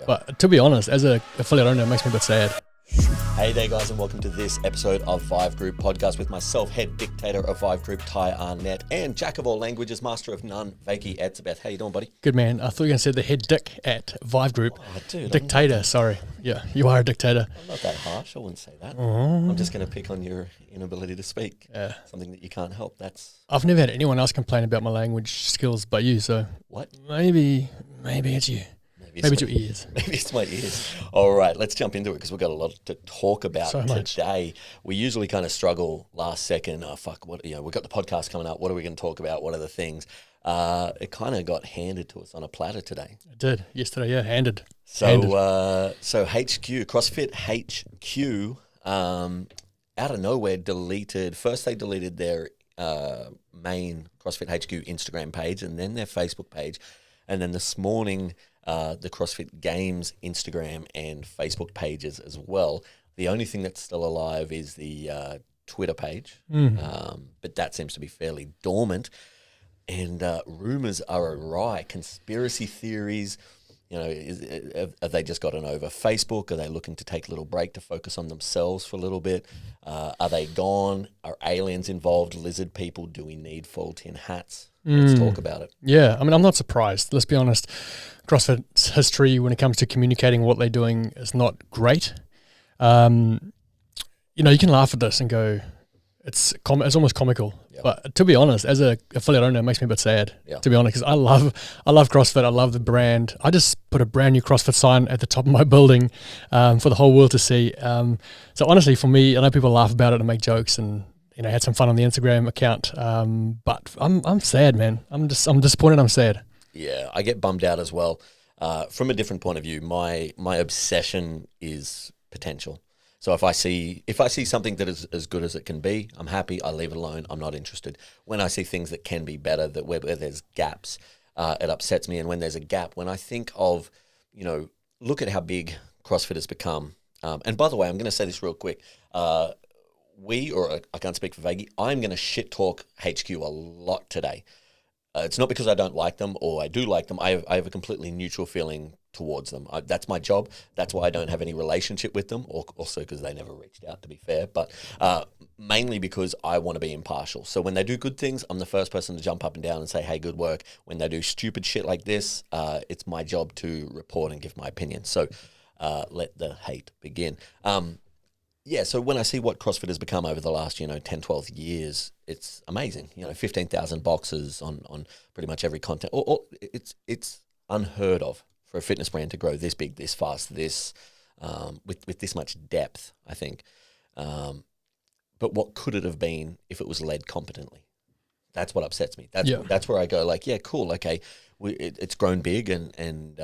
But to be honest, as a affiliate owner, it makes me a bit sad. Hey there, guys, and welcome to this episode of VIVE Group podcast with myself, head dictator of VIVE Group, Tye and jack of all languages, master of none, Wykie Etzebeth. How you doing, buddy? Good, man. I thought you were going to say the head dick at VIVE Group. Oh, dude, Dictator, sorry. Yeah, you are a dictator. I'm not that harsh. I wouldn't say that. I'm just going to pick on your inability to speak. Yeah. Something that you can't help. I've never had anyone else complain about my language skills but you, so What? maybe it's you. Maybe it's your ears. Maybe it's my ears. All right, let's jump into it because we've got a lot to talk about today. We usually kind of struggle last second. Oh, fuck, we've got the podcast coming up. What are we going to talk about? What are the things? It kind of got handed to us on a platter today. It did. Yesterday, yeah, handed. So HQ, CrossFit HQ, out of nowhere first they deleted their main CrossFit HQ Instagram page and then their Facebook page. And then this morning, the CrossFit Games Instagram and Facebook pages as well. The only thing that's still alive is the Twitter page, but that seems to be fairly dormant. And rumors are awry, conspiracy theories. Have they just gotten over Facebook? Are they looking to take a little break to focus on themselves for a little bit? Are they gone? Are aliens involved? Lizard people? Do we need full tin hats? Let's talk about it. Yeah, I mean, I'm not surprised. Let's be honest. CrossFit's history when it comes to communicating what they're doing is not great. You can laugh at this and go, it's almost comical. Yep. But to be honest, as a affiliate owner, it makes me a bit sad, to be honest, because I love CrossFit. I love the brand. I just put a brand new CrossFit sign at the top of my building for the whole world to see. So honestly, for me, I know people laugh about it and make jokes and had some fun on the Instagram account. But I'm sad, man. I'm disappointed. I'm sad. Yeah, I get bummed out as well. From a different point of view, my obsession is potential. So if I see something that is as good as it can be, I'm happy. I leave it alone. I'm not interested. When I see things that can be better, that where there's gaps, it upsets me. And when there's a gap, when I think of, look at how big CrossFit has become. And by the way, I'm going to say this real quick. I can't speak for Wykie, I'm going to shit talk HQ a lot today. It's not because I don't like them or I do like them. I have a completely neutral feeling towards them. That's my job. That's why I don't have any relationship with them, or also because they never reached out, to be fair, but mainly because I want to be impartial. So when they do good things, I'm the first person to jump up and down and say, hey, good work. When they do stupid shit like this, it's my job to report and give my opinion. So let the hate begin. So when I see what CrossFit has become over the last, 10, 12 years, it's amazing. 15,000 boxes on pretty much every content. It's unheard of for a fitness brand to grow this big, this fast, with this much depth, I think. But what could it have been if it was led competently? That's what upsets me. That's where I go like, yeah, cool, okay, it's grown big and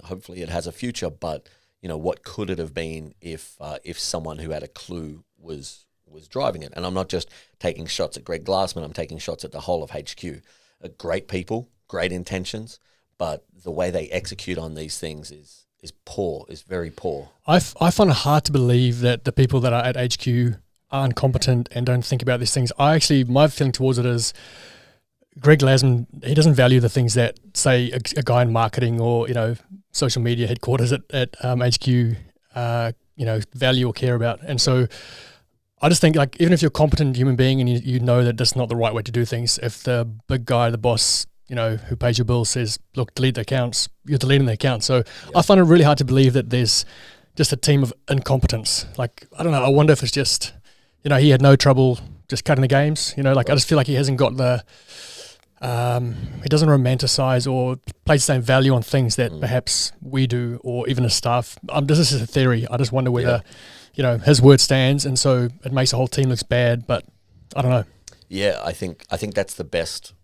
hopefully it has a future, but what could it have been if someone who had a clue was driving it? And I'm not just taking shots at Greg Glassman. I'm taking shots at the whole of HQ. Great people, great intentions, but the way they execute on these things is poor, is very poor. I find it hard to believe that the people that are at HQ are incompetent and don't think about these things. My feeling towards it is Greg Glassman, he doesn't value the things that, say, a guy in marketing or, social media headquarters at HQ, value or care about. And so I just think, like, even if you're a competent human being and you know that that's not the right way to do things, if the big guy, the boss, who pays your bills says, look, delete the accounts, you're deleting the account. So I find it really hard to believe that there's just a team of incompetence. Like, I don't know, I wonder if it's just, he had no trouble just cutting the games, I just feel like he hasn't got the... he doesn't romanticize or place the same value on things that perhaps we do, or even as staff. This is a theory. I just wonder whether, his word stands, and so it makes the whole team looks bad. But I don't know. Yeah, I think that's the best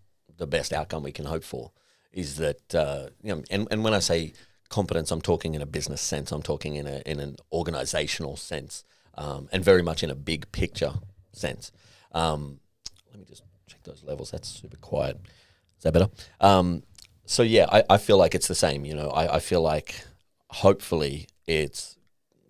outcome we can hope for is that and when I say competence, I'm talking in a business sense. I'm talking in an organizational sense, and very much in a big picture sense. Let me just check those levels. That's super quiet. Is that better? So yeah, I feel like it's the same. I feel like hopefully it's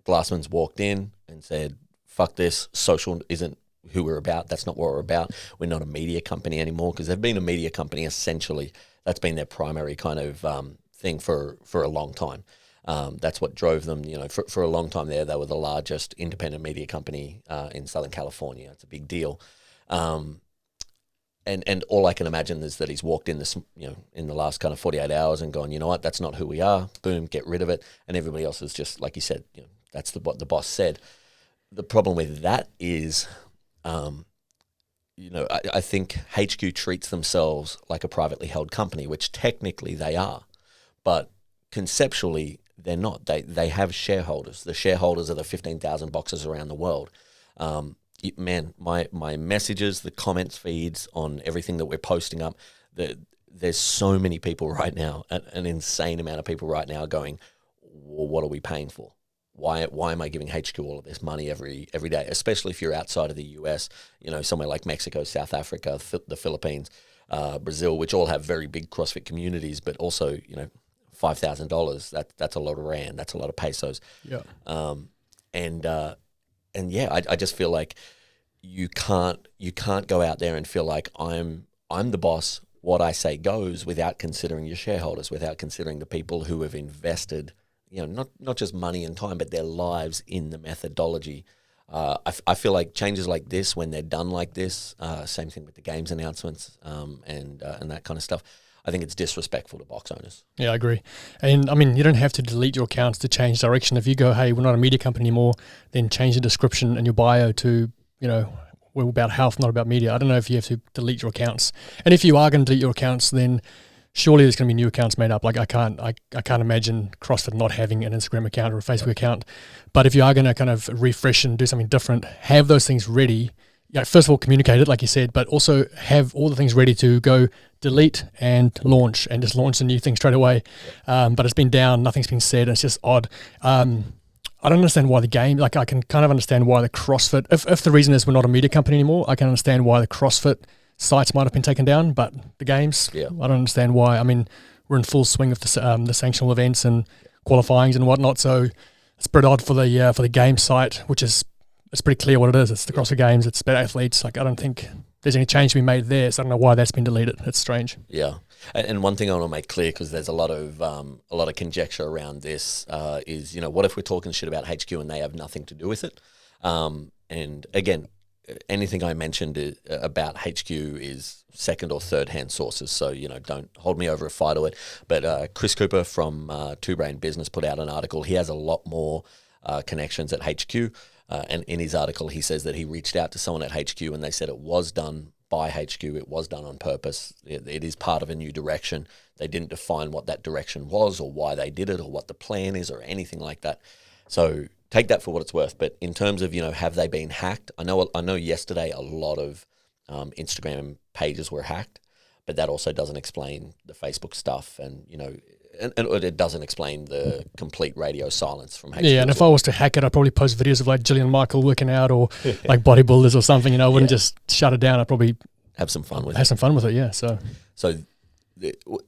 Glassman's walked in and said, fuck this, social isn't who we're about. That's not what we're about. We're not a media company anymore, because they've been a media company essentially. That's been their primary kind of thing for a long time. That's what drove them. For a long time there, they were the largest independent media company in Southern California. It's a big deal. And all I can imagine is that he's walked in in the last kind of 48 hours and gone, you know what, that's not who we are. Boom, get rid of it. And everybody else is just, like you said, that's what the boss said. The problem with that is, I think HQ treats themselves like a privately held company, which technically they are, but conceptually they're not. They have shareholders. The shareholders are the 15,000 boxes around the world. Man, my messages, the comments feeds on everything that we're posting up, there's so many people right now, an insane amount of people right now going, well, what are we paying for? Why am I giving HQ all of this money every day? Especially if you're outside of the US, somewhere like Mexico, South Africa, the Philippines, Brazil, which all have very big CrossFit communities, but also, $5,000, that's a lot of rand, that's a lot of pesos. Yeah. And yeah, I just feel like you can't go out there and feel like I'm the boss. What I say goes, without considering your shareholders, without considering the people who have invested, not just money and time, but their lives in the methodology. I feel like changes like this, when they're done like this, same thing with the games announcements and that kind of stuff, I think it's disrespectful to box owners. Yeah, I agree. And I mean, you don't have to delete your accounts to change direction. If you go, hey, we're not a media company anymore, then change the description and your bio to, we're about health, not about media. I don't know if you have to delete your accounts. And if you are going to delete your accounts, then surely there's going to be new accounts made up. Like I can't imagine CrossFit not having an Instagram account or a Facebook account. But if you are going to kind of refresh and do something different, have those things ready. First of all, communicate it, like you said, but also have all the things ready to go delete and launch, and just launch the new thing straight away. But it's been down, nothing's been said, and it's just odd. I don't understand why the game, I can kind of understand why the CrossFit, if the reason is we're not a media company anymore, I can understand why the CrossFit sites might have been taken down, but the games, I don't understand why. I mean, we're in full swing of the sanctional events and qualifyings and whatnot, so it's pretty odd for the game site, which is, it's pretty clear what it is. It's the CrossFit Games. It's about athletes. I don't think there's any change to be made there. So I don't know why that's been deleted. It's strange. Yeah, and one thing I want to make clear, because there's a lot of conjecture around this, is what if we're talking shit about HQ and they have nothing to do with it? And again, anything I mentioned about HQ is second or third hand sources. So don't hold me over a fight to it. But Chris Cooper from Two Brain Business put out an article. He has a lot more connections at HQ. And in his article, he says that he reached out to someone at HQ and they said it was done by HQ. It was done on purpose. It is part of a new direction. They didn't define what that direction was or why they did it or what the plan is or anything like that. So take that for what it's worth. But in terms of, have they been hacked? I know yesterday a lot of Instagram pages were hacked, but that also doesn't explain the Facebook stuff and, and it doesn't explain the complete radio silence from HQ. Yeah, and if I was to hack it, I'd probably post videos of Jillian Michael working out or like bodybuilders or something. I wouldn't just shut it down. I'd probably have some fun with it. Yeah. So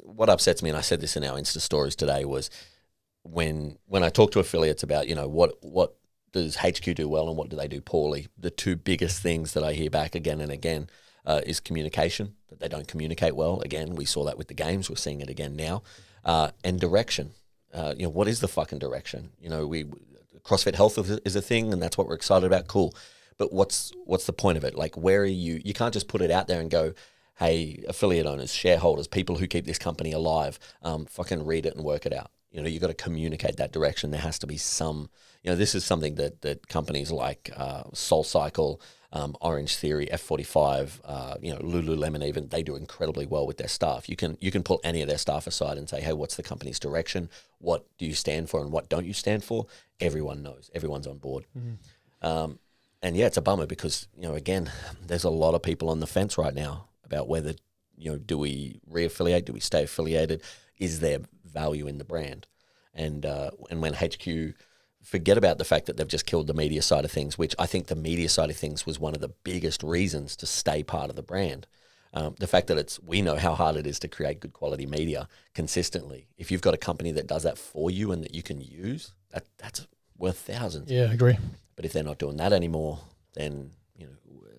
what upsets me, and I said this in our Insta stories today, was when I talk to affiliates about what does HQ do well and what do they do poorly. The two biggest things that I hear back again and again is communication, that they don't communicate well. Again, we saw that with the games. We're seeing it again now. And direction. What is the fucking direction? CrossFit Health is a thing, and that's what we're excited about. Cool, but what's the point of it? Like, where are you? You can't just put it out there and go, "Hey, affiliate owners, shareholders, people who keep this company alive, fucking read it and work it out." You got to communicate that direction. There has to be some. This is something that companies like SoulCycle, Orange Theory, F45, Lululemon, even, they do incredibly well with their staff. You can pull any of their staff aside and say, hey, what's the company's direction? What do you stand for and what don't you stand for? Everyone knows. Everyone's on board. Mm-hmm. And yeah, it's a bummer because, again, there's a lot of people on the fence right now about whether, do we reaffiliate? Do we stay affiliated? Is there value in the brand? And when HQ forget about the fact that they've just killed the media side of things, which I think the media side of things was one of the biggest reasons to stay part of the brand. The fact that we know how hard it is to create good quality media consistently. If you've got a company that does that for you and that you can use, that's worth thousands. Yeah, I agree. But if they're not doing that anymore, then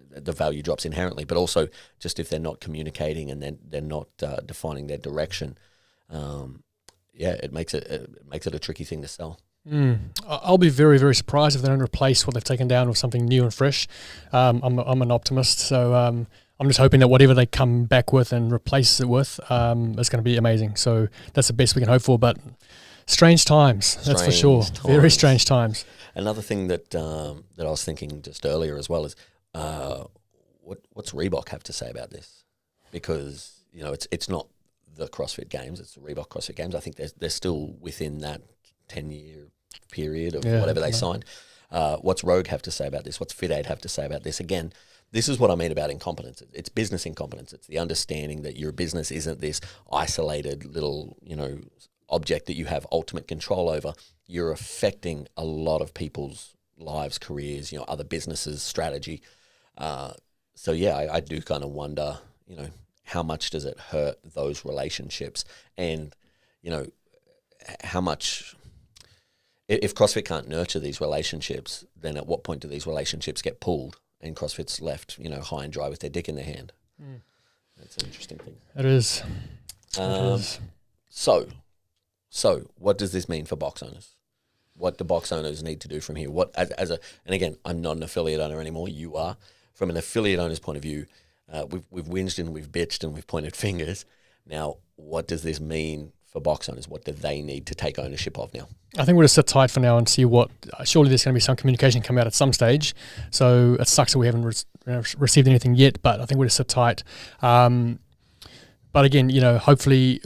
the value drops inherently. But also, just if they're not communicating and then they're not defining their direction, yeah, it makes it a tricky thing to sell. I'll be very, very surprised if they don't replace what they've taken down with something new and fresh. I'm an optimist, so I'm just hoping that whatever they come back with and replace it with is going to be amazing. So that's the best we can hope for. But strange times, that's for sure. Very strange times. Another thing that I was thinking just earlier as well is what's Reebok have to say about this? Because it's not the CrossFit Games, it's the Reebok CrossFit Games. I think they're still within that 10-year period of whatever they signed. What's Rogue have to say about this? What's Fit Aid have to say about this? Again, this is what I mean about incompetence. It's business incompetence. It's the understanding that your business isn't this isolated little, object that you have ultimate control over. You're affecting a lot of people's lives, careers, other businesses, strategy. So yeah, I do kind of wonder, how much does it hurt those relationships? And, how much, if CrossFit can't nurture these relationships, then at what point do these relationships get pulled and CrossFit's left, high and dry with their dick in their hand? That's an interesting thing. It is. So what does this mean for box owners? What do box owners need to do from here? And again, I'm not an affiliate owner anymore. You are. From an affiliate owner's point of view, we've whinged and we've bitched and we've pointed fingers. Now, what does this mean for box owners? What do they need to take ownership of now? I think we'll just sit tight for now and see surely there's going to be some communication come out at some stage. So it sucks that we haven't received anything yet, but I think we'll just sit tight. But again, hopefully,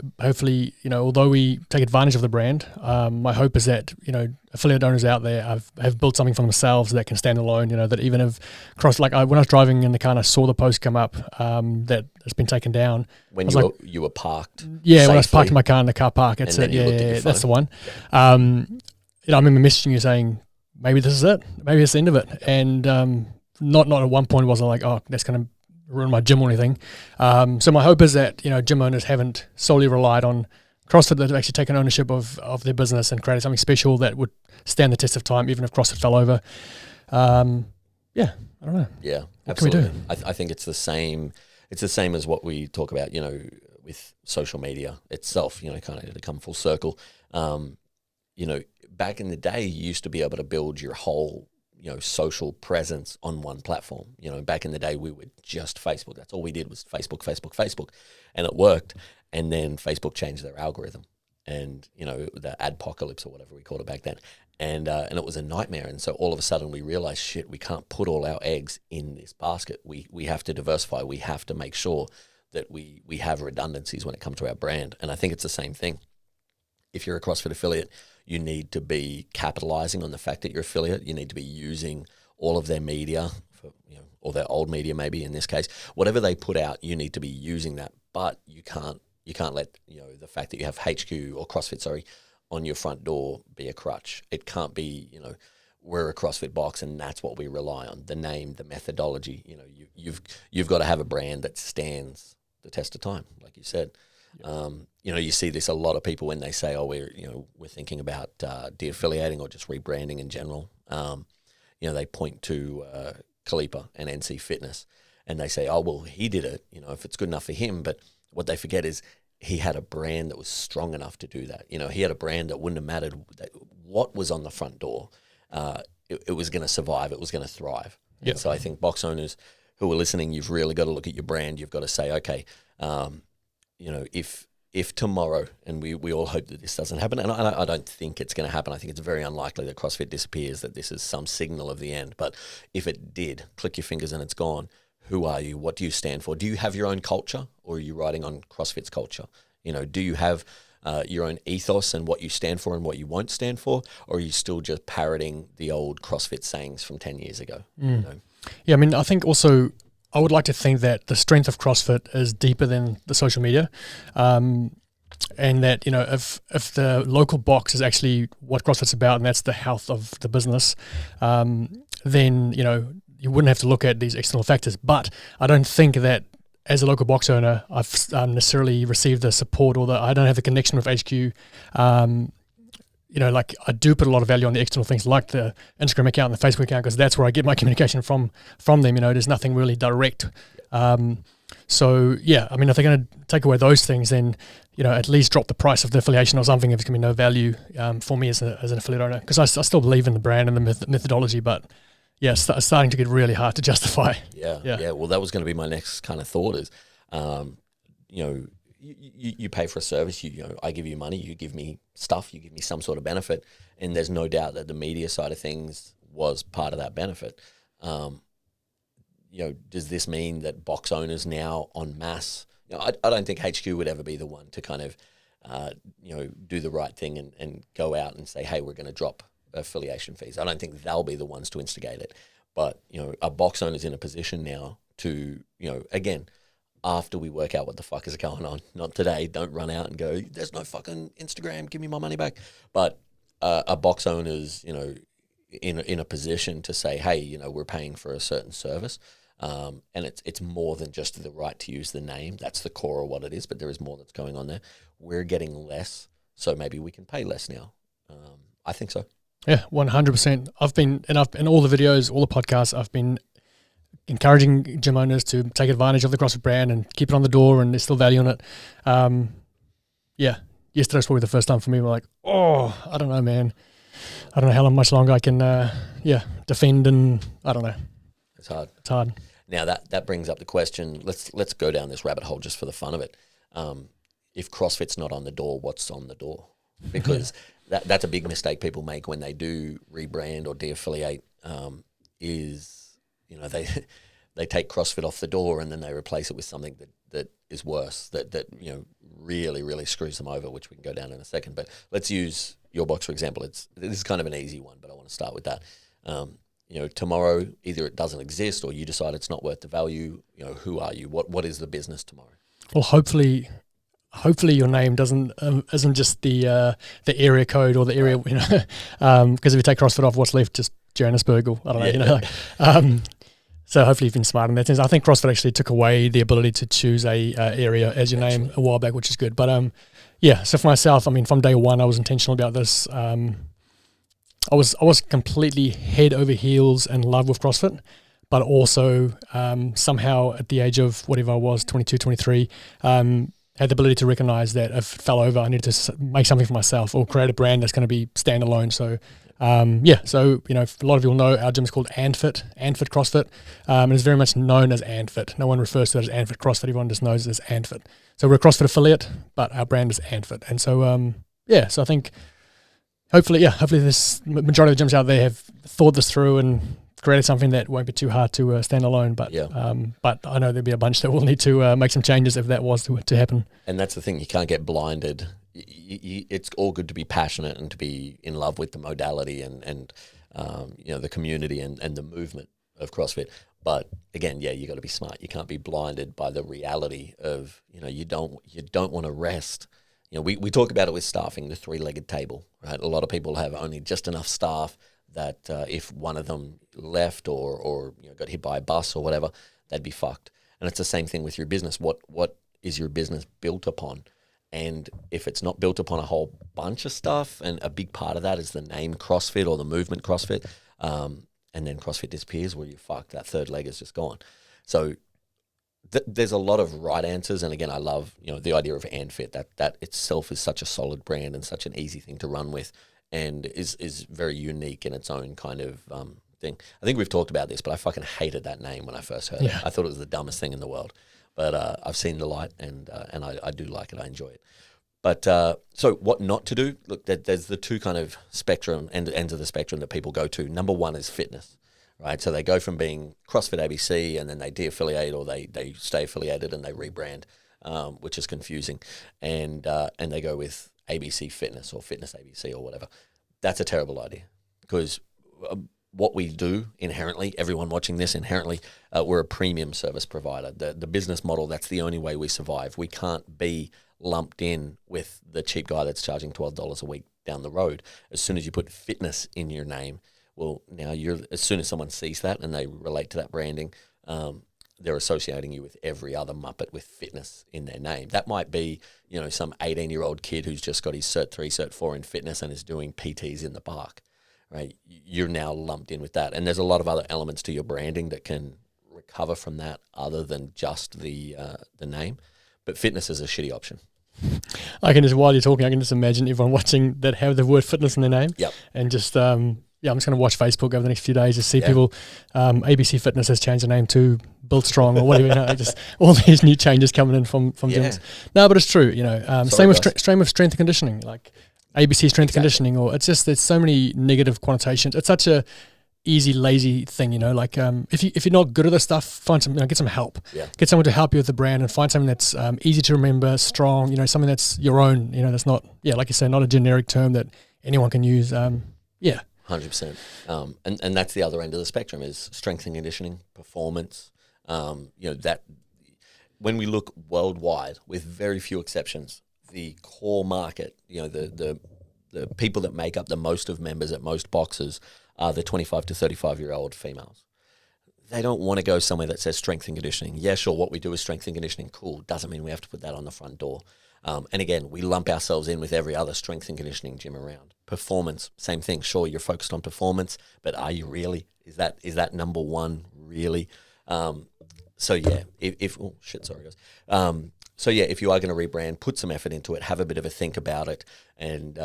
although we take advantage of the brand, my hope is that, affiliate owners out there have built something for themselves that can stand alone, that even if when I was driving in the car and I saw the post come up that it's been taken down. When you were parked? Yeah, safely. When I was parked in my car in the car park. That's it. Yeah, that's the one. I remember messaging you saying, maybe this is it. Maybe it's the end of it. And not at one point was I like, oh, that's going to ruin my gym or anything. So my hope is that, gym owners haven't solely relied on CrossFit, that have actually taken ownership of their business and created something special that would stand the test of time, even if CrossFit fell over. I don't know. Yeah, what can we do? I think it's the same. It's the same as what we talk about, with social media itself, kind of to come full circle. Back in the day, you used to be able to build your whole social presence on one platform. Back in the day, we were just Facebook. That's all we did was Facebook. And it worked. And then Facebook changed their algorithm and, the adpocalypse or whatever we called it back then. And it was a nightmare. And so all of a sudden we realized, shit, we can't put all our eggs in this basket. We have to diversify. We have to make sure that we have redundancies when it comes to our brand. And I think it's the same thing. If you're a CrossFit affiliate, you need to be capitalizing on the fact that you're affiliate. You need to be using all of their media, or their old media maybe in this case. Whatever they put out, you need to be using that. But you can't let the fact that you have HQ or CrossFit, on your front door be a crutch. It can't be we're a CrossFit box and that's what we rely on. The name, the methodology. You've got to have a brand that stands the test of time, like you said. You see this a lot of people when they say, "Oh, we're thinking about de-affiliating or just rebranding in general." They point to Kalipa and NC Fitness, and they say, "Oh, well, he did it. If it's good enough for him." But what they forget is he had a brand that was strong enough to do that. He had a brand that wouldn't have mattered what was on the front door. It was going to survive. It was going to thrive. Yep. And so I think box owners who are listening, you've really got to look at your brand. You've got to say, okay. If tomorrow, and we all hope that this doesn't happen, and I don't think it's going to happen. I think it's very unlikely that CrossFit disappears, that this is some signal of the end. But if it did, click your fingers and it's gone. Who are you? What do you stand for? Do you have your own culture, or are you riding on CrossFit's culture? Do you have your own ethos and what you stand for and what you won't stand for, or are you still just parroting the old CrossFit sayings from 10 years ago? Yeah, I think also, I would like to think that the strength of CrossFit is deeper than the social media, and that if the local box is actually what CrossFit's about, and that's the health of the business, then you wouldn't have to look at these external factors. But I don't think that as a local box owner, I've necessarily received the support, or I don't have the connection with HQ. I do put a lot of value on the external things like the Instagram account and the Facebook account, because that's where I get my communication from them. There's nothing really direct. So yeah, I mean, if they're going to take away those things, then at least drop the price of the affiliation or something if it's going to be no value for me as an affiliate owner, because I still believe in the brand and the methodology, but yeah, it's starting to get really hard to justify. Yeah. Well, that was going to be my next kind of thought is, you pay for a service, I give you money, you give me stuff, you give me some sort of benefit, and there's no doubt that the media side of things was part of that benefit. Does this mean that box owners now en masse, I don't think HQ would ever be the one to kind of, do the right thing and go out and say, hey, we're going to drop affiliation fees. I don't think they'll be the ones to instigate it. But, a box owner's in a position now to, again, after we work out what the fuck is going on, not today, don't run out and go, there's no fucking Instagram, give me my money back. But a box owner's, in a position to say, hey, we're paying for a certain service. And it's more than just the right to use the name. That's the core of what it is, but there is more that's going on there. We're getting less, so maybe we can pay less now. I think so. Yeah, 100%. I've been in all the videos, all the podcasts, I've been encouraging gym owners to take advantage of the CrossFit brand and keep it on the door, and there's still value in it. Yesterday was probably the first time for me. We're like, I don't know, man. I don't know how much longer I can, defend, and I don't know. It's hard. It's hard. Now that brings up the question. Let's go down this rabbit hole just for the fun of it. If CrossFit's not on the door, what's on the door? Because that's a big mistake people make when they do rebrand or de-affiliate. They take CrossFit off the door and then they replace it with something that is worse, that really, really screws them over, which we can go down in a second. But let's use your box, for example. This is kind of an easy one, but I want to start with that. Tomorrow, either it doesn't exist or you decide it's not worth the value. Who are you? What is the business tomorrow? Well, hopefully your name isn't just the area code or the area, because if you take CrossFit off, what's left? Just Johannesburg, or I don't know, so hopefully you've been smart in that sense. I think CrossFit actually took away the ability to choose a area as your name a while back, which is good. But so for myself, I mean, from day one, I was intentional about this. I was completely head over heels in love with CrossFit, but also somehow at the age of whatever I was, 22, 23, had the ability to recognize that if it fell over, I needed to make something for myself or create a brand that's going to be standalone. So, a lot of people know our gym is called ANFIT CrossFit, and it's very much known as ANFIT. No one refers to it as ANFIT CrossFit. Everyone just knows it as ANFIT. So we're a CrossFit affiliate, but our brand is ANFIT. And so, so I think hopefully this majority of the gyms out there have thought this through and created something that won't be too hard to stand alone. But but I know there'll be a bunch that will need to make some changes if that was to happen. And that's the thing, you can't get blinded. It's all good to be passionate and to be in love with the modality and the community and the movement of CrossFit. But again, you got to be smart. You can't be blinded by the reality of you don't want to rest. We talk about it with staffing, the three-legged table, right? A lot of people have only just enough staff that if one of them left or got hit by a bus or whatever, they'd be fucked. And it's the same thing with your business. What is your business built upon? And if it's not built upon a whole bunch of stuff, and a big part of that is the name CrossFit or the movement CrossFit, and then CrossFit disappears, well, you're fucked. That third leg is just gone. So there's a lot of right answers. And again, I love the idea of ANFIT. That itself is such a solid brand and such an easy thing to run with, and is very unique in its own kind of thing. I think we've talked about this, but I fucking hated that name when I first heard it. I thought it was the dumbest thing in the world. But I've seen the light, and I do like it. I enjoy it. But so what not to do? Look, there's the two kind of ends of the spectrum that people go to. Number one is fitness, right? So they go from being CrossFit ABC, and then they de-affiliate, or they stay affiliated and they rebrand, which is confusing. And they go with ABC Fitness or Fitness ABC or whatever. That's a terrible idea, because what we do inherently, everyone watching this inherently, we're a premium service provider. The business model, that's the only way we survive. We can't be lumped in with the cheap guy that's charging $12 a week down the road. As soon as you put fitness in your name, well, now as soon as someone sees that and they relate to that branding, they're associating you with every other Muppet with fitness in their name. That might be, some 18-year-old kid who's just got his Cert 3, Cert 4 in fitness and is doing PTs in the park. Right, you're now lumped in with that, and there's a lot of other elements to your branding that can recover from that other than just the name. But fitness is a shitty option. I can just, while you're talking, I can just imagine everyone watching that have the word fitness in their name. Yep. And just, I'm just going to watch Facebook over the next few days to see people. ABC Fitness has changed the name to Built Strong or whatever. Just all these new changes coming in from gyms. No, but it's true. Same with strength and conditioning, like ABC strength conditioning, or it's just there's so many negative connotations. It's such a easy, lazy thing, if you're not good at this stuff, find some, get some help. Get someone to help you with the brand, and find something that's easy to remember, strong, something that's your own, that's not, like you say, not a generic term that anyone can use. 100%. And that's the other end of the spectrum is strength and conditioning, performance. That when we look worldwide, with very few exceptions, the core market, the people that make up the most of members at most boxes are the 25 to 35-year-old females. They don't want to go somewhere that says strength and conditioning. Yeah, sure, what we do is strength and conditioning. Cool. Doesn't mean we have to put that on the front door. And again, we lump ourselves in with every other strength and conditioning gym around. Performance, same thing. Sure, you're focused on performance, but are you really? Is that number one really? If you are going to rebrand, put some effort into it, have a bit of a think about it, and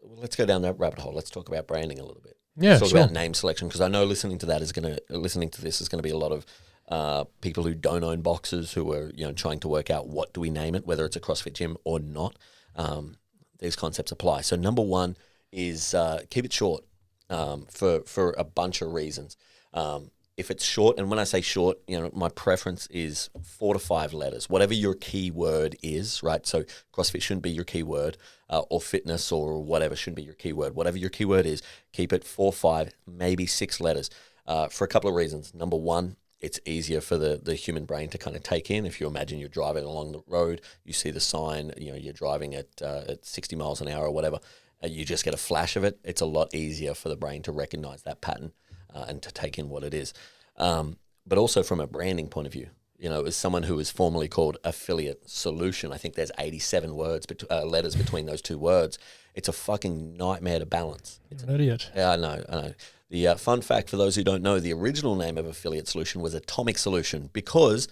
let's go down that rabbit hole. Let's talk about branding a little bit. Yeah, let's talk about name selection, because I know listening to this is going to be a lot of people who don't own boxes who are trying to work out what do we name it, whether it's a CrossFit gym or not. These concepts apply. So number one is keep it short for a bunch of reasons. If it's short, and when I say short, my preference is 4 to 5 letters, whatever your key word is, right? So CrossFit shouldn't be your key word, or fitness or whatever shouldn't be your key word. Whatever your key word is, keep it 4, 5, maybe 6 letters, for a couple of reasons. Number one, it's easier for the human brain to kind of take in. If you imagine you're driving along the road, you see the sign, you're driving at 60 miles an hour or whatever, you just get a flash of it. It's a lot easier for the brain to recognize that pattern and to take in what it is. But also from a branding point of view, as someone who is formerly called Affiliate Solution, I think there's 87 letters between those two words. It's a fucking nightmare to balance. You're an idiot. Yeah, I know. The fun fact for those who don't know, the original name of Affiliate Solution was Atomic Solution, because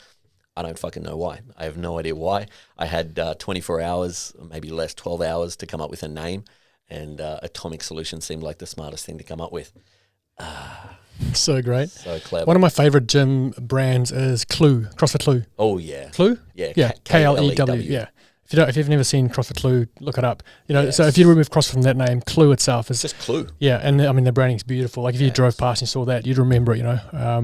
I don't fucking know why. I have no idea why. I had 24 hours, maybe less, 12 hours to come up with a name, and Atomic Solution seemed like the smartest thing to come up with. So great. So clever. One of my favorite gym brands is Clue, CrossFit Clue. Oh, yeah. Clue? Yeah. Klew. Yeah. If you've never seen CrossFit Clue, look it up. So if you remove CrossFit from that name, Clue itself is just Clue. Yeah, and I mean the branding's beautiful. Like if you drove past and saw that, you'd remember it. I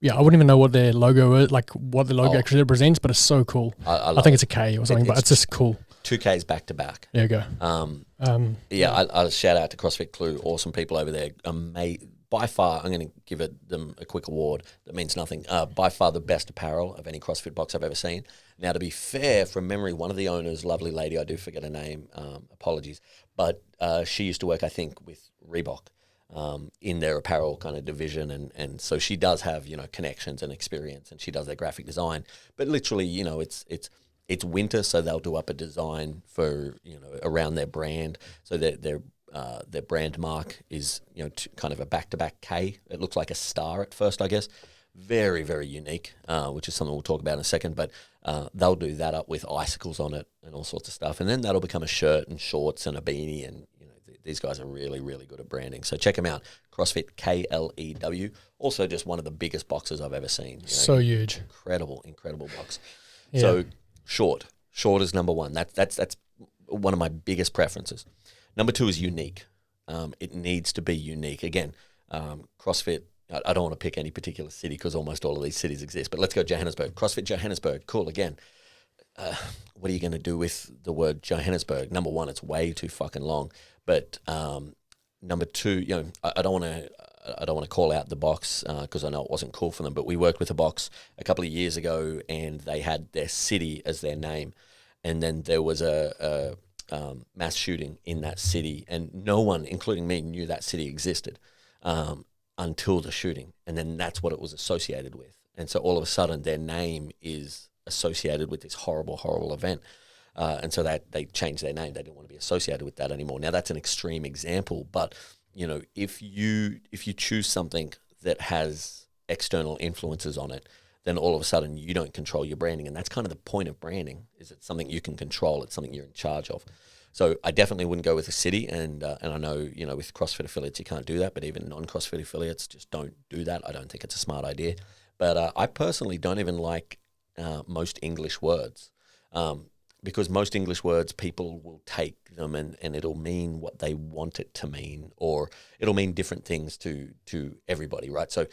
wouldn't even know what their logo is, like what the logo actually represents, but it's so cool. I think it's a K or something, but it's just cool. 2 Ks back to back. There you go. I'll shout out to CrossFit Clue. Awesome people over there. By far, I'm going to give them a quick award that means nothing. By far the best apparel of any CrossFit box I've ever seen. Now, to be fair, from memory, one of the owners, lovely lady, I do forget her name, apologies, but she used to work, I think, with Reebok in their apparel kind of division, and so she does have connections and experience, and she does their graphic design. But literally, it's winter, so they'll do up a design for around their brand, so that their brand mark is kind of a back-to-back K. It looks like a star at first, I guess. Very, very unique, which is something we'll talk about in a second. But they'll do that up with icicles on it and all sorts of stuff, and then that'll become a shirt and shorts and a beanie. And these guys are really, really good at branding. So check them out. CrossFit Klew. Also, just one of the biggest boxes I've ever seen. So huge, incredible box. Yeah. So short is number one. That's one of my biggest preferences. Number 2 is unique. It needs to be unique. Again, CrossFit, I don't want to pick any particular city because almost all of these cities exist, but let's go Johannesburg. CrossFit Johannesburg, cool. Again, what are you going to do with the word Johannesburg? Number 1, it's way too fucking long. But number 2, I don't want to call out the box because I know it wasn't cool for them, but we worked with a box a couple of years ago and they had their city as their name. And then there was a mass shooting in that city, and no one, including me, knew that city existed until the shooting, and then that's what it was associated with. And so all of a sudden, their name is associated with this horrible event, and so that they changed their name. They didn't want to be associated with that anymore. Now that's an extreme example, but if you choose something that has external influences on it, then all of a sudden you don't control your branding. And that's kind of the point of branding, is it's something you can control. It's something you're in charge of. So I definitely wouldn't go with a city. And I know, you know, with CrossFit affiliates, you can't do that, but even non-CrossFit affiliates, just don't do that. I don't think it's a smart idea. But I personally don't even like most English words, because most English words, people will take them and it'll mean what they want it to mean, or it'll mean different things to everybody, right? So,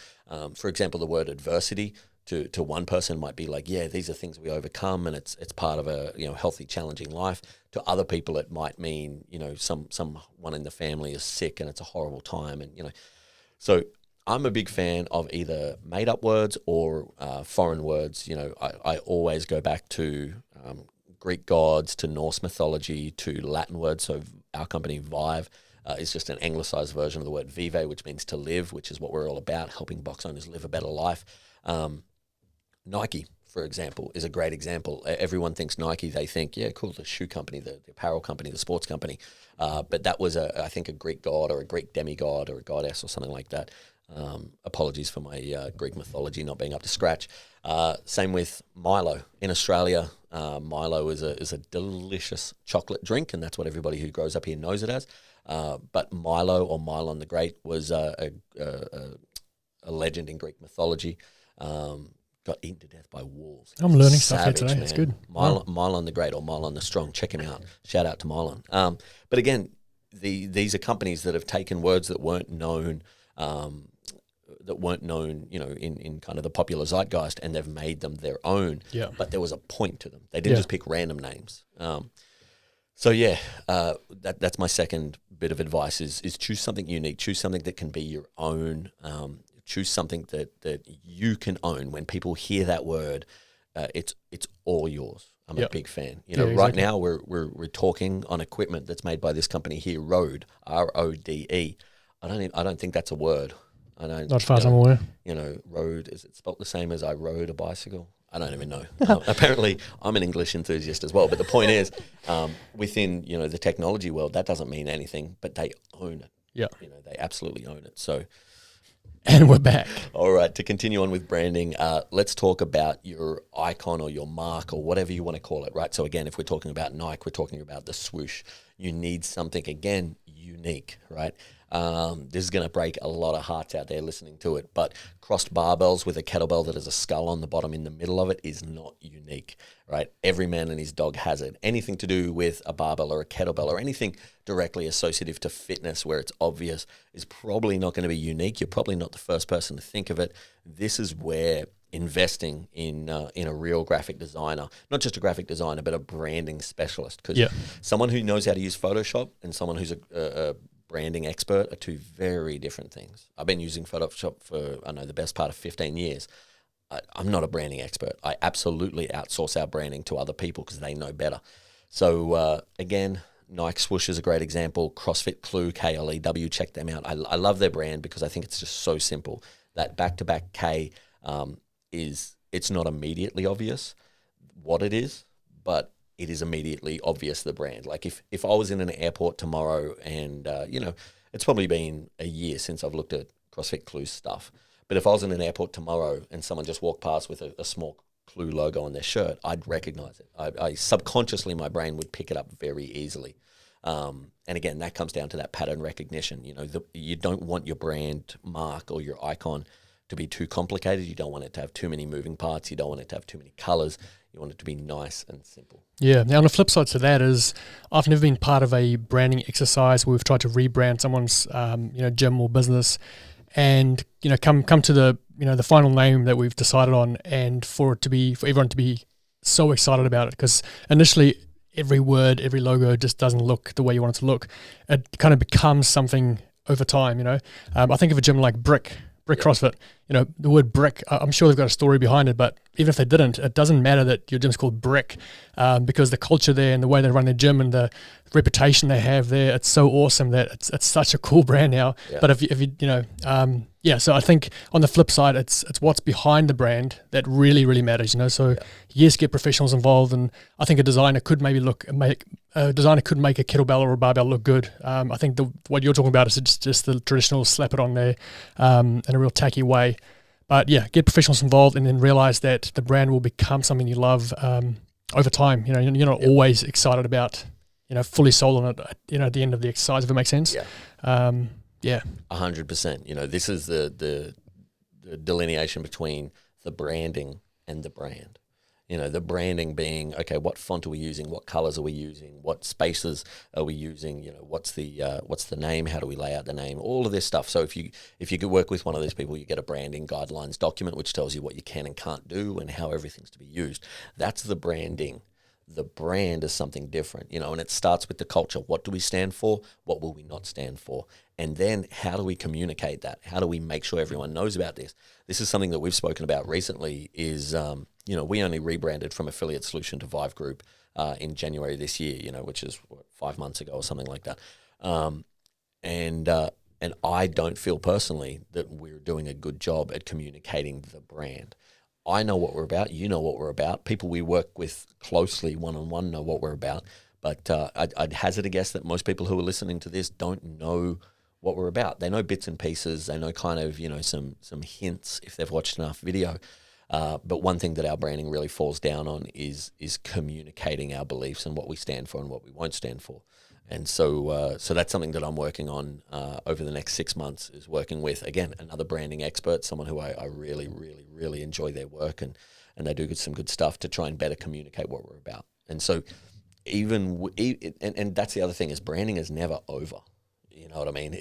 for example, the word adversity to one person might be like, yeah, these are things we overcome, and it's part of a, you know, healthy, challenging life. To other people, it might mean, you know, someone in the family is sick and it's a horrible time, and, you know, so I'm a big fan of either made up words or foreign words. You know, I always go back to Greek gods, to Norse mythology, to Latin words. So our company VIVE is just an anglicized version of the word vive, which means to live, which is what we're all about, helping box owners live a better life. Nike, for example, is a great example. Everyone thinks Nike, they think, yeah, cool, the shoe company, the apparel company, the sports company. But that was, I think, a Greek god or a Greek demigod or a goddess or something like that. Apologies for my Greek mythology not being up to scratch. Same with Milo. In Australia, Milo is a delicious chocolate drink, and that's what everybody who grows up here knows it as. But Milo, or Milon the Great, was a legend in Greek mythology. Got eaten to death by wolves. I'm learning stuff here today. Man. It's good. Milon the Great, or Milon the Strong. Check him out. Shout out to Milon. But again, these are companies that have taken words that weren't known, you know, in kind of the popular zeitgeist, and they've made them their own. Yeah. But there was a point to them. They didn't just pick random names. So yeah, that's my second bit of advice: is choose something unique. Choose something that can be your own. Choose something that you can own. When people hear that word, it's all yours. I'm a big fan. You know, right now we're talking on equipment that's made by this company here, Rode, RODE. I don't think that's a word. I don't. Not as far as I'm aware. You know, Rode, is it spelt the same as I rode a bicycle? I don't even know. Apparently, I'm an English enthusiast as well. But the point is, within, you know, the technology world, that doesn't mean anything, but they own it. Yeah. You know, they absolutely own it. So. And we're back. All right, to continue on with branding, let's talk about your icon or your mark or whatever you want to call it, right? So again, if we're talking about Nike, we're talking about the swoosh. You need something, again, unique, right? This is going to break a lot of hearts out there listening to it, but crossed barbells with a kettlebell that has a skull on the bottom in the middle of it is not unique, right? Every man and his dog has it. Anything to do with a barbell or a kettlebell or anything directly associative to fitness where it's obvious is probably not going to be unique. You're probably not the first person to think of it. This is where investing in a real graphic designer, not just a graphic designer, but a branding specialist, because someone who knows how to use Photoshop and someone who's a branding expert are two very different things. I've been using Photoshop for, I know, the best part of 15 years. I'm not a branding expert. I absolutely outsource our branding to other people because they know better. So again, Nike swoosh is a great example. CrossFit Clue, KLEW, check them out. I love their brand because I think it's just so simple. That back-to-back K it's not immediately obvious what it is, but it is immediately obvious the brand. Like if I was in an airport tomorrow and, you know, it's probably been a year since I've looked at CrossFit Clue stuff, but if I was in an airport tomorrow and someone just walked past with a small Clue logo on their shirt, I'd recognize it. I subconsciously, my brain would pick it up very easily. And again, that comes down to that pattern recognition. You know, you don't want your brand mark or your icon to be too complicated. You don't want it to have too many moving parts. You don't want it to have too many colors. You want it to be nice and simple. Yeah. Now, on the flip side to that is, I've never been part of a branding exercise where we've tried to rebrand someone's, gym or business, and come to the the final name that we've decided on, and for everyone to be so excited about it, because initially every word, every logo just doesn't look the way you want it to look. It kind of becomes something over time. I think of a gym like Brick CrossFit. The word brick, I'm sure they've got a story behind it, but even if they didn't, it doesn't matter that your gym's called Brick, because the culture there and the way they run their gym and the reputation they have there, it's so awesome that it's such a cool brand now. Yeah. But so I think on the flip side, it's what's behind the brand that really, really matters. So yes, get professionals involved, and I think a designer could make a kettlebell or a barbell look good. I think what you're talking about is just the traditional slap it on there in a real tacky way. But yeah, get professionals involved, and then realize that the brand will become something you love over time. You know, you're not always excited about, you know, fully sold on it, you know, at the end of the exercise, if it makes sense. Yeah. 100%. You know, this is the delineation between the branding and the brand. You know, the branding being, okay, what font are we using? What colors are we using? What spaces are we using? You know, what's the name? How do we lay out the name? All of this stuff. So if you could work with one of these people, you get a branding guidelines document which tells you what you can and can't do and how everything's to be used. That's the branding. The brand is something different, you know, and it starts with the culture. What do we stand for? What will we not stand for? And then how do we communicate that? How do we make sure everyone knows about this? This is something that we've spoken about recently is, you know, we only rebranded from Affiliate Solution to VIVE Group in January this year, you know, which is 5 months ago or something like that. And I don't feel personally that we're doing a good job at communicating the brand. I know what we're about. You know what we're about. People we work with closely one-on-one know what we're about. But I'd hazard a guess that most people who are listening to this don't know what we're about. They know bits and pieces. They know kind of, you know, some hints if they've watched enough video. But one thing that our branding really falls down on is communicating our beliefs and what we stand for and what we won't stand for. And so that's something that I'm working on over the next 6 months, is working with, again, another branding expert, someone who I really, really, really enjoy their work, and they do some good stuff to try and better communicate what we're about. And so and that's the other thing, is branding is never over. You know what I mean?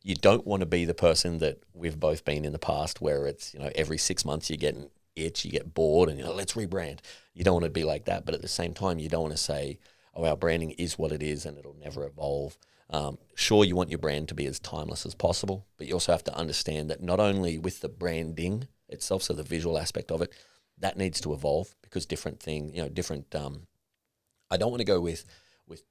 You don't want to be the person that we've both been in the past, where it's, you know, every 6 months you get an itch, you get bored, and, you know, let's rebrand. You don't want to be like that. But at the same time, you don't want to say, oh, our branding is what it is and it'll never evolve. Sure, you want your brand to be as timeless as possible, but you also have to understand that not only with the branding itself, so the visual aspect of it, that needs to evolve, because different things, you know, I don't want to go with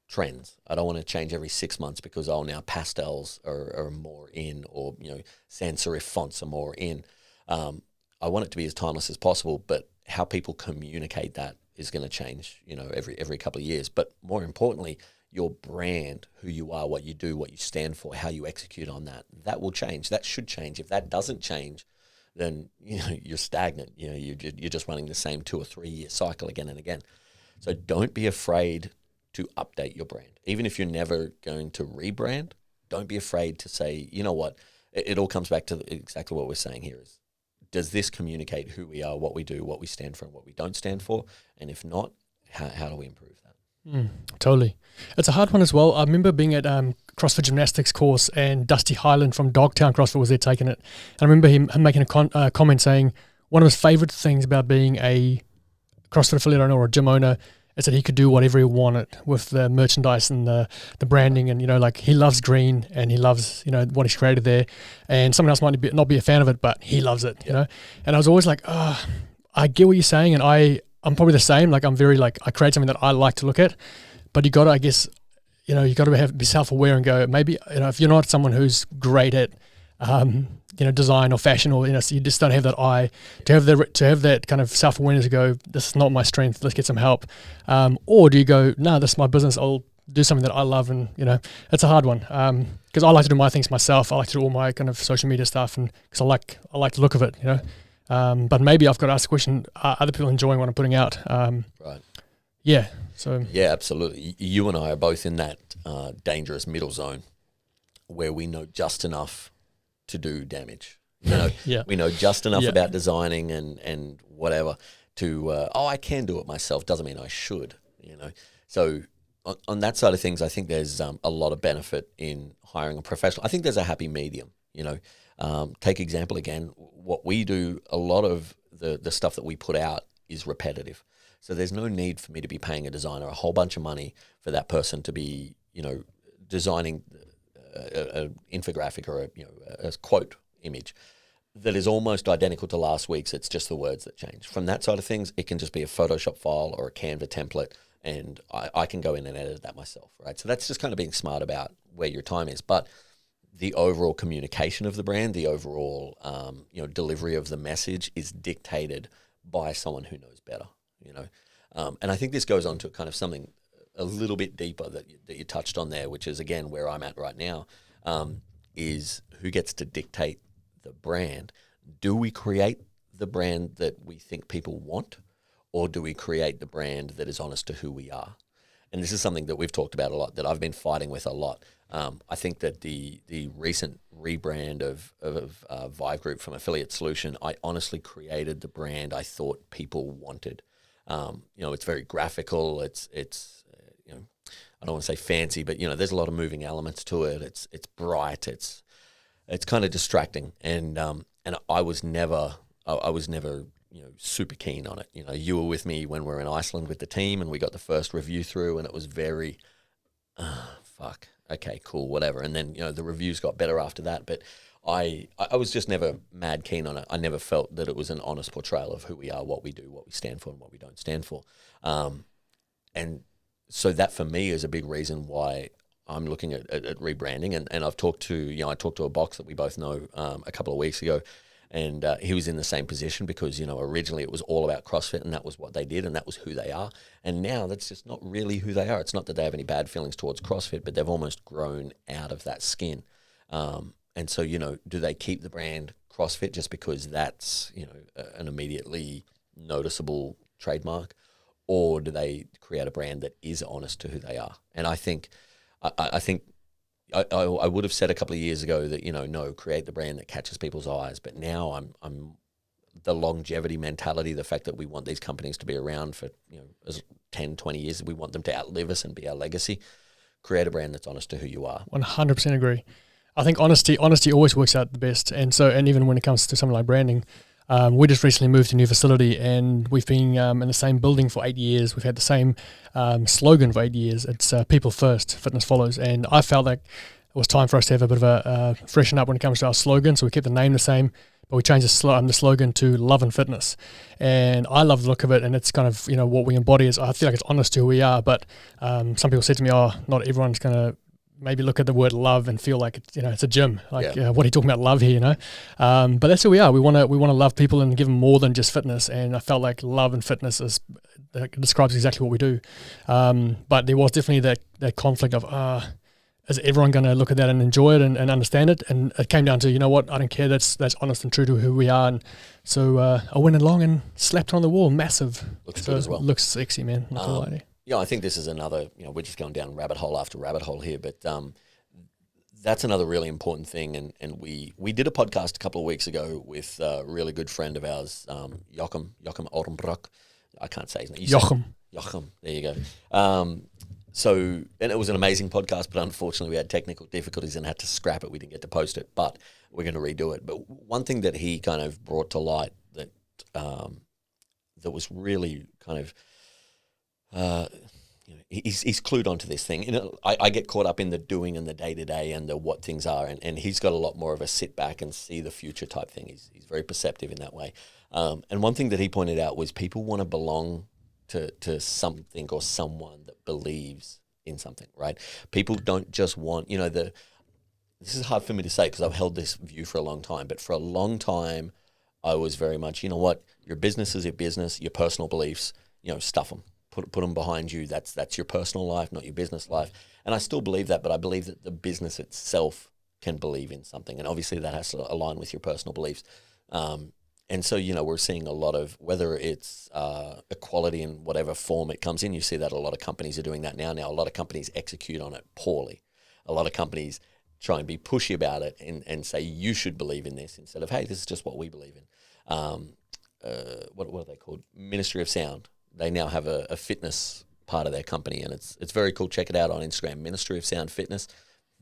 trends. I don't want to change every 6 months because, oh, now pastels are more in, or, you know, sans serif fonts are more in. I want it to be as timeless as possible, but how people communicate that is going to change, you know, every couple of years. But more importantly, your brand, who you are, what you do, what you stand for, how you execute on that will change. That should change. If that doesn't change, then, you know, you're stagnant. You know, you're just running the same 2 or 3 year cycle again and again. So don't be afraid to update your brand. Even if you're never going to rebrand, don't be afraid to say, you know what, it all comes back to exactly what we're saying here is, does this communicate who we are, what we do, what we stand for, and what we don't stand for? And if not, how do we improve that? Totally. It's a hard one as well. I remember being at CrossFit gymnastics course, and Dusty Highland from Dogtown CrossFit was there taking it. And I remember him making a comment saying one of his favorite things about being a CrossFit affiliate owner or a gym owner is that he could do whatever he wanted with the merchandise and the branding. And, you know, like, he loves green and he loves, you know, what he's created there. And someone else might not be a fan of it, but he loves it, you know. And I was always like, I get what you're saying, and I'm probably the same. Like, I'm very, like, I create something that I like to look at, but you got to, I guess, you know, you got to be self-aware and go, maybe, you know, if you're not someone who's great at, you know, design or fashion, or, you know, so you just don't have that eye to have that kind of self-awareness to go, this is not my strength, let's get some help. Or do you go, no, this is my business, I'll do something that I love. And, you know, it's a hard one, because I like to do my things myself. I like to do all my kind of social media stuff, and because I like the look of it, you know. But maybe I've got to ask the question, are other people enjoying what I'm putting out? Right. Yeah. So yeah, absolutely. You and I are both in that dangerous middle zone where we know just enough to do damage. You know, we know just enough about designing and whatever to, I can do it myself. Doesn't mean I should, you know. So on that side of things, I think there's a lot of benefit in hiring a professional. I think there's a happy medium, you know. Take example again, what we do, a lot of the stuff that we put out is repetitive. So there's no need for me to be paying a designer a whole bunch of money for that person to be, you know, designing an infographic or a quote image that is almost identical to last week's. It's just the words that change. From that side of things, it can just be a Photoshop file or a Canva template, and I can go in and edit that myself, right? So that's just kind of being smart about where your time is. But the overall communication of the brand, the overall you know, delivery of the message is dictated by someone who knows better, you know. And I think this goes on to kind of something a little bit deeper that you touched on there, which is, again, where I'm at right now, is who gets to dictate the brand. Do we create the brand that we think people want, or do we create the brand that is honest to who we are? And this is something that we've talked about a lot, that I've been fighting with a lot. I think that the recent rebrand of VIVE Group from Affiliate Solution, I honestly created the brand I thought people wanted. It's very graphical. It's I don't want to say fancy, but there's a lot of moving elements to it. It's bright. It's kind of distracting, and I was never super keen on it. You were with me when we were in Iceland with the team, and we got the first review through, and it was very, fuck, okay, cool, whatever. And then the reviews got better after that, but I was just never mad keen on it. I never felt that it was an honest portrayal of who we are, what we do, what we stand for, and what we don't stand for. And so that for me is a big reason why I'm looking at rebranding. And I've talked to, I talked to a box that we both know a couple of weeks ago, and he was in the same position because, originally it was all about CrossFit and that was what they did and that was who they are. And now that's just not really who they are. It's not that they have any bad feelings towards CrossFit, but they've almost grown out of that skin. And so, do they keep the brand CrossFit just because that's, an immediately noticeable trademark? Or do they create a brand that is honest to who they are? And I think I would have said a couple of years ago that, no, create the brand that catches people's eyes. But now I'm the longevity mentality, the fact that we want these companies to be around for, as 10, 20 years, we want them to outlive us and be our legacy. Create a brand that's honest to who you are. 100% agree. I think honesty always works out the best. And even when it comes to something like branding, we just recently moved to a new facility, and we've been in the same building for 8 years. We've had the same slogan for 8 years. It's people first, fitness follows. And I felt like it was time for us to have a bit of a freshen up when it comes to our slogan. So we kept the name the same, but we changed the slogan to love and fitness. And I love the look of it, and it's kind of, what we embody is, I feel like it's honest to who we are. But some people said to me, not everyone's going to maybe look at the word love and feel like it's a gym. Like, what are you talking about love here? But that's who we are. We want to love people and give them more than just fitness. And I felt like love and fitness describes exactly what we do. But there was definitely that conflict of is everyone going to look at that and enjoy it and understand it? And it came down to, I don't care. That's honest and true to who we are. And so I went along and slapped it on the wall. Massive. Looks good as well. Looks sexy, man. Not gonna lie to you. I think this is another, we're just going down rabbit hole after rabbit hole here, but that's another really important thing. And we did a podcast a couple of weeks ago with a really good friend of ours, Joachim Oldenbrock. I can't say his name. Joachim, there you go. And it was an amazing podcast, but unfortunately we had technical difficulties and had to scrap it. We didn't get to post it, but we're going to redo it. But one thing that he kind of brought to light that was really kind of, he's clued onto this thing. I get caught up in the doing and the day-to-day and the what things are, and he's got a lot more of a sit back and see the future type thing. He's very perceptive in that way. And one thing that he pointed out was people want to belong to something or someone that believes in something, right? People don't just want, this is hard for me to say because I've held this view for a long time, but for a long time I was very much, your business is your business, your personal beliefs, stuff them. Put them behind you. That's your personal life, not your business life. And I still believe that, but I believe that the business itself can believe in something. And obviously that has to align with your personal beliefs. And so, we're seeing a lot of, whether it's equality in whatever form it comes in, you see that a lot of companies are doing that now. Now, a lot of companies execute on it poorly. A lot of companies try and be pushy about it and say, you should believe in this instead of, hey, this is just what we believe in. What are they called? Ministry of Sound. They now have a fitness part of their company, and it's very cool. Check it out on Instagram, Ministry of Sound Fitness.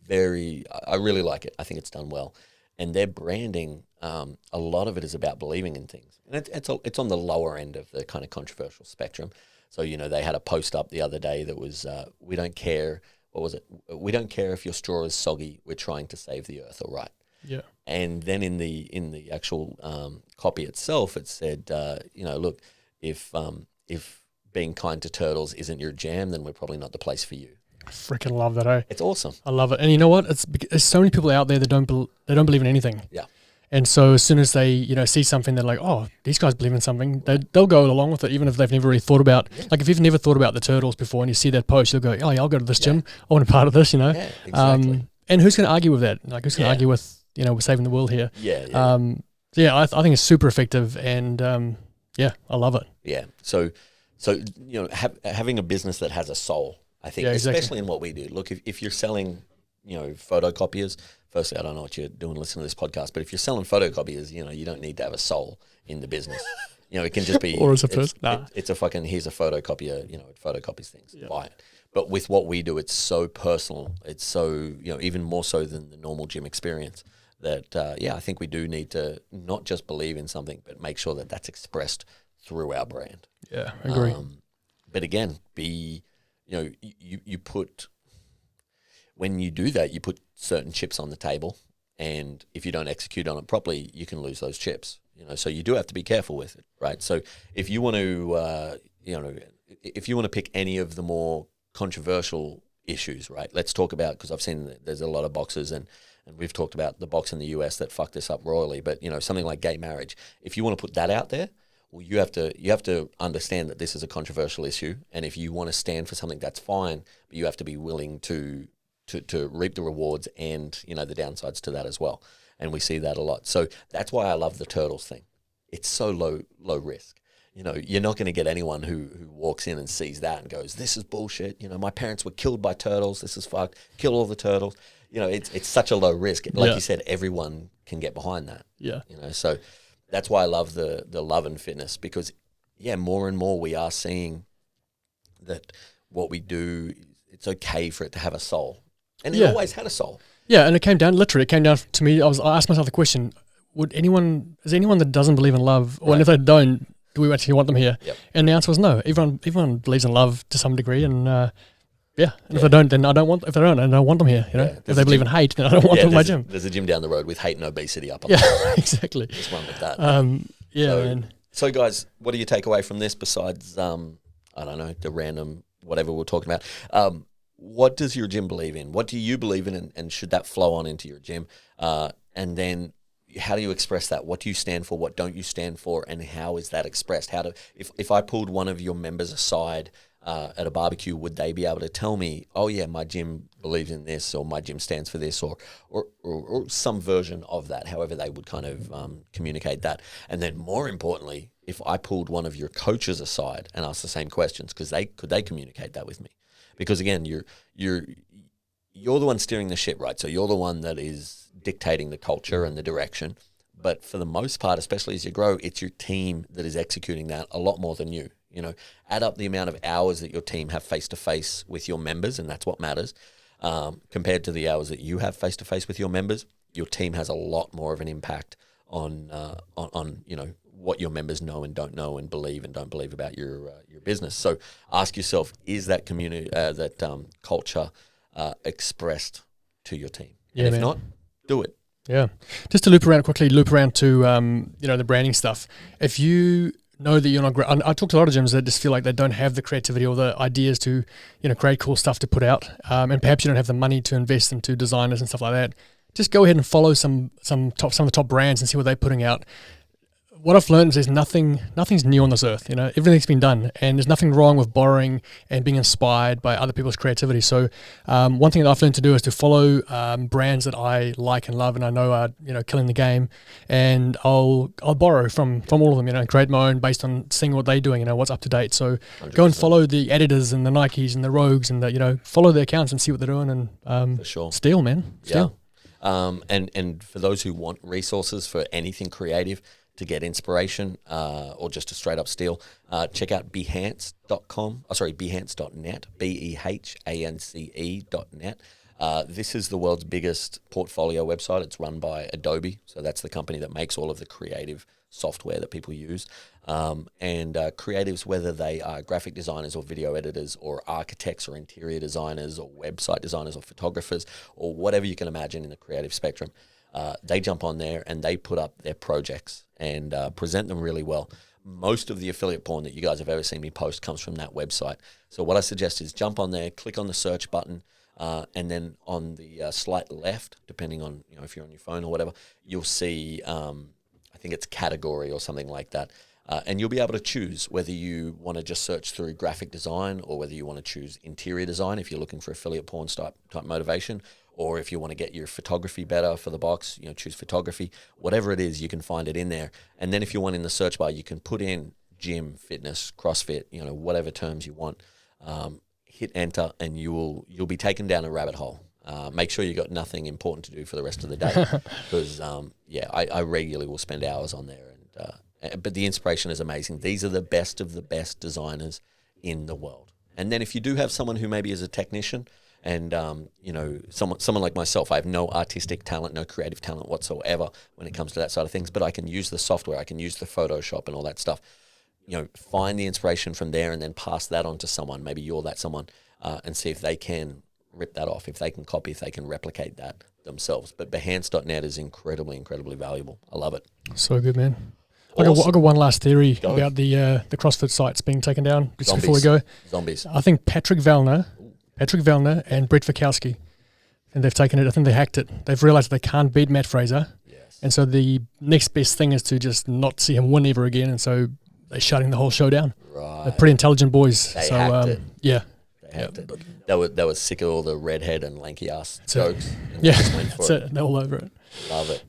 I really like it. I think it's done well. And their branding, a lot of it is about believing in things. And it's on the lower end of the kind of controversial spectrum. So, they had a post up the other day that was, we don't care, what was it? We don't care if your straw is soggy, we're trying to save the earth, all right? Yeah. And then in the actual copy itself, it said, look, if being kind to turtles isn't your jam, then we're probably not the place for you. I freaking love that, eh? It's awesome. I love it. And you know what? There's so many people out there that don't believe in anything. Yeah. And so as soon as they, see something, they're like, oh, these guys believe in something. They'll go along with it, even if they've never really thought about, like if you've never thought about the turtles before and you see that post, you'll go, oh yeah, I'll go to this gym. I want a part of this, Yeah, exactly. And who's going to argue with that? Like who's going to argue with, we're saving the world here? Yeah. So yeah, I think it's super effective, and yeah, I love it. Yeah. So you know, having a business that has a soul, I think, Yeah, exactly. especially in what we do. Look, if you're selling, you know, photocopiers, firstly, I don't know what you're doing listening to this podcast, but if you're selling photocopiers, you know, you don't need to have a soul in the business. You know, it can just be, Or as a person. Nah. it's a fucking, here's a photocopier, you know, it photocopies things, Yeah. buy it. But with what we do, it's so personal. It's so, you know, even more so than the normal gym experience that, yeah, I think we do need to not just believe in something, but make sure that that's expressed through our brand. Yeah, I agree. But again, you know, you put, when you do that, you put certain chips on the table, and if you don't execute on it properly, you can lose those chips. You know, so you do have to be careful with it, right? So if you want to, you know, if you want to pick any of the more controversial issues, right? Let's talk about, because I've seen that there's a lot of boxers, and we've talked about the box in the US that fucked this up royally. But you know, something like gay marriage, if you want to put that out there, well, you have to understand that this is a controversial issue, and if you want to stand for something, that's fine, but you have to be willing to reap the rewards and, you know, the downsides to that as well. And we see that a lot. So that's why I love the turtles thing. It's so low risk. You know, you're not going to get anyone who walks in and sees that and goes, "This is bullshit. You know, my parents were killed by turtles. This is fucked. Kill all the turtles." You know, it's such a low risk. Like you said, everyone can get behind that. Yeah. You know, so that's why I love the love and fitness, because, yeah, more and more we are seeing that what we do, it's okay for it to have a soul. And it always had a soul. Yeah, and it came down to me. I asked myself the question: is anyone that doesn't believe in love, or if they don't, do we actually want them here? Yep. And the answer was no. Everyone believes in love to some degree, and if they don't, then I don't want. If they don't, I don't want them here. You know, if they believe in hate, then I don't want them in my gym. There's a gym down the road with hate and obesity up on Yeah, the exactly. Just run with that. Man. So guys, what do you take away from this besides I don't know, the random whatever we're talking about? What does your gym believe in? What do you believe in, and should that flow on into your gym? And then how do you express that? What do you stand for? What don't you stand for? And how is that expressed? If I pulled one of your members aside at a barbecue, would they be able to tell me, "Oh yeah, my gym believes in this," or "My gym stands for this," or some version of that? However they would kind of communicate that. And then more importantly, if I pulled one of your coaches aside and asked the same questions, could they communicate that with me? Because again, you're the one steering the ship, right? So you're the one that is dictating the culture and the direction. But for the most part, especially as you grow, it's your team that is executing that a lot more than you. You know, add up the amount of hours that your team have face-to-face with your members, and that's what matters, compared to the hours that you have face-to-face with your members. Your team has a lot more of an impact on you know, what your members know and don't know and believe and don't believe about your business. So ask yourself, is that community, culture expressed to your team? Yeah, and if man. not, do it. Yeah. Just to loop around to you know, the branding stuff. If you know that you're not great, I talk to a lot of gyms that just feel like they don't have the creativity or the ideas to, you know, create cool stuff to put out, and perhaps you don't have the money to invest into designers and stuff like that. Just go ahead and follow some of the top brands and see what they're putting out. What I've learned is nothing's new on this earth. You know, everything's been done, and there's nothing wrong with borrowing and being inspired by other people's creativity. So, one thing that I've learned to do is to follow brands that I like and love, and I know are, you know, killing the game, and I'll borrow from all of them. You know, create my own based on seeing what they're doing. You know, what's up to date. So 100%. Go and follow the Editors and the Nikes and the Rogues, and you know, follow their accounts and see what they're doing, and For sure. Steal, man, steal. Yeah. And for those who want resources for anything creative, to get inspiration, or just to straight up steal, check out behance.com. Behance.net, BEHANCE.net. This is the world's biggest portfolio website. It's run by Adobe, so that's the company that makes all of the creative software that people use. And creatives, whether they are graphic designers or video editors or architects or interior designers or website designers or photographers or whatever you can imagine in the creative spectrum, they jump on there and they put up their projects and present them really well. Most of the affiliate porn that you guys have ever seen me post comes from that website. So what I suggest is jump on there, click on the search button, and then on the slight left, depending on, you know, if you're on your phone or whatever, you'll see, I think it's category or something like that. And you'll be able to choose whether you want to just search through graphic design or whether you want to choose interior design if you're looking for affiliate porn type motivation, or if you want to get your photography better for the box, choose photography. Whatever it is, you can find it in there. And then if you want in the search bar, you can put in gym, fitness, CrossFit, whatever terms you want. Hit enter, and you'll be taken down a rabbit hole. Make sure you got nothing important to do for the rest of the day, because I regularly will spend hours on there. But the inspiration is amazing. These are the best of the best designers in the world. And then if you do have someone who maybe is a technician, and someone like myself, I have no artistic talent, no creative talent whatsoever when it comes to that side of things, but I can use the software, I can use the Photoshop and all that stuff. Find the inspiration from there and then pass that on to someone. Maybe you're that someone, and see if they can rip that off, if they can copy, if they can replicate that themselves. But Behance.net is incredibly, incredibly valuable. I love it. So good, man. Awesome. I got one last theory about the CrossFit sites being taken down just Zombies. before we go. Zombies. I think Patrick Vellner and Brett Fikowski, and they've taken it. I think they hacked it. They've realized they can't beat Matt Fraser. Yes. And so the next best thing is to just not see him win ever again. And so they're shutting the whole show down. Right. They're pretty intelligent boys. They so hacked it. Yeah. They hacked it. They were sick of all the redhead and lanky ass jokes. Yeah, just went for that's it. They're all over it. Love it.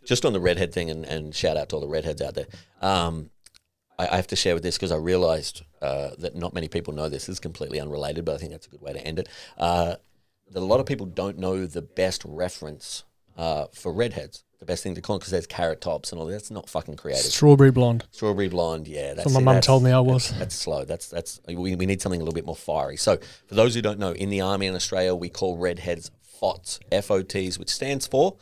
Just on the redhead thing, and shout out to all the redheads out there. I have to share with this because I realized that not many people know this. This is completely unrelated, but I think that's a good way to end it. That a lot of people don't know the best reference for redheads. The best thing to call them, because there's carrot tops and all that. That's not fucking creative. Strawberry blonde. Strawberry blonde, yeah. That's what my mum told me I was. That's slow. We need something a little bit more fiery. So for those who don't know, in the army in Australia, we call redheads FOTs, F-O-Ts, which stands for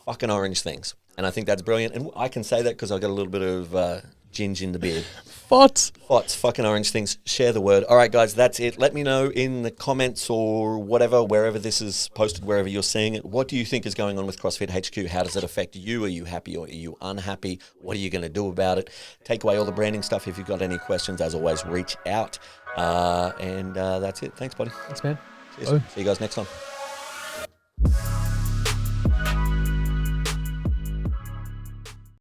fucking orange things. And I think that's brilliant. And I can say that because I got a little bit of ginge in the beard. FOTs, fucking orange things. Share the word. All right, guys, that's it. Let me know in the comments or whatever, wherever this is posted, wherever you're seeing it. What do you think is going on with CrossFit HQ? How does it affect you? Are you happy or are you unhappy? What are you going to do about it? Take away all the branding stuff. If you've got any questions, as always, reach out. And that's it. Thanks, buddy. Thanks, man. Cheers. See you guys next time.